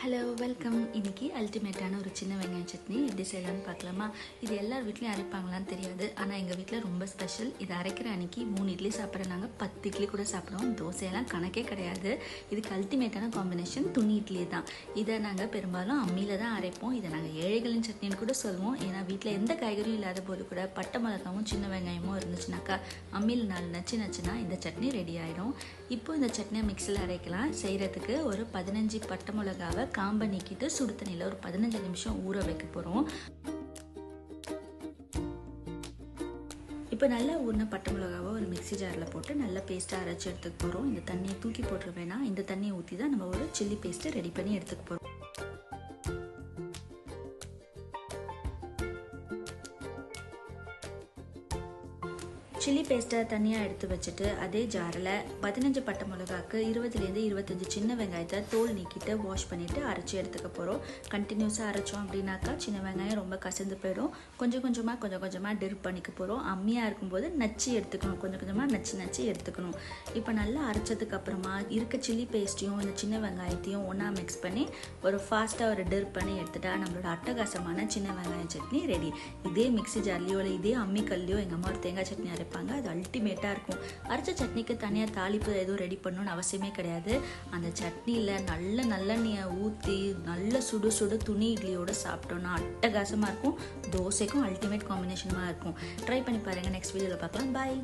Hello welcome. இன்றைக்கி அல்டிமேட்டான ஒரு சின்ன வெங்காய சட்னி எப்படி செய்யலான்னு பார்க்கலாமா? இது எல்லார் வீட்லேயும் அரைப்பாங்களான்னு தெரியாது, ஆனால் எங்கள் வீட்டில் ரொம்ப ஸ்பெஷல். இது அரைக்கிற அன்றைக்கி 3 இட்லி சாப்பிட்றோம், நாங்கள் 10 இட்லி கூட சாப்பிடுவோம். தோசையெல்லாம் கணக்கே கிடையாது. இதுக்கு அல்டிமேட்டான காம்பினேஷன் துணி இட்லி தான். இதை நாங்கள் பெரும்பாலும் அம்மியில் தான் அரைப்போம். இதை நாங்கள் ஏழைகளின் சட்னின்னு கூட சொல்லுவோம். ஏன்னா வீட்டில் எந்த காய்கறியும் இல்லாத போது கூட பட்டை மிளகாவும் சின்ன வெங்காயமும் இருந்துச்சுனாக்கா அம்மியில் 4 நச்சுனா இந்த சட்னி ரெடி ஆகிடும். இப்போ இந்த சட்னியை மிக்சியில் அரைக்கலாம். செய்கிறதுக்கு ஒரு 15 பட்டை மிளகாவை காம்பை நீக்கிட்டு சுடு தண்ணியில் ஒரு 15 நிமிஷம் ஊற வைக்க போகிறோம். இப்போ நல்லா ஊறின பட்டை மிளகாவை ஒரு மிக்சி ஜாரில் போட்டு நல்லா பேஸ்ட்டாக அரைச்சி எடுத்துக்க போகிறோம். இந்த தண்ணியை தூக்கி போட்டுற வேணாம், இந்த தண்ணியை ஊற்றி தான் நம்ம ஒரு சில்லி பேஸ்ட்டை ரெடி பண்ணி எடுத்துக்க போகிறோம். சில்லி பேஸ்ட்டை தனியாக எடுத்து வச்சுட்டு அதே ஜாரில் 15 பட்டை மிளகாக்கு 20லேருந்து 25 சின்ன வெங்காயத்தை தோல் நீக்கிட்டு வாஷ் பண்ணிவிட்டு அரைச்சி எடுத்துக்க போகிறோம். கண்டினியூஸாக அரைச்சோம் அப்படின்னாக்கா சின்ன வெங்காயம் ரொம்ப கசந்து போயிடும். கொஞ்சம் கொஞ்சமாக டிப் பண்ணிக்க போகிறோம். அம்மியாக இருக்கும்போது நச்சு எடுத்துக்கணும், கொஞ்சம் கொஞ்சமாக நச்சு எடுத்துக்கணும். இப்போ நல்லா அரைச்சதுக்கப்புறமா இருக்க சில்லி பேஸ்ட்டையும் இந்த சின்ன வெங்காயத்தையும் ஒன்றா மிக்ஸ் பண்ணி ஒரு ஃபாஸ்ட்டாக ஒரு டிப் பண்ணி எடுத்துட்டா நம்மளோட அட்டகாசமான சின்ன வெங்காயம் சட்னி ரெடி. இதே மிக்சி ஜார்லையோ இல்லை இதே அம்மிக்கல்லையோ எங்கள் அம்மா ஒரு தேங்காய் சட்னி அரைப்பாங்க. அது அல்டிமேட்டாக இருக்கும். அரைச்ச சட்னிக்கு தனியாக தாளிப்பு எதுவும் ரெடி பண்ணணும்னு அவசியமே கிடையாது. அந்த சட்னியில் நல்லெண்ணெயை ஊற்றி நல்ல சுடு துணி இட்லியோடு சாப்பிட்டோன்னா அட்டகாசமாக இருக்கும். தோசைக்கும் அல்டிமேட் காம்பினேஷனாக இருக்கும். ட்ரை பண்ணி பாருங்கள். நெக்ஸ்ட் வீடியோவில் பார்க்கலாம். பாய்.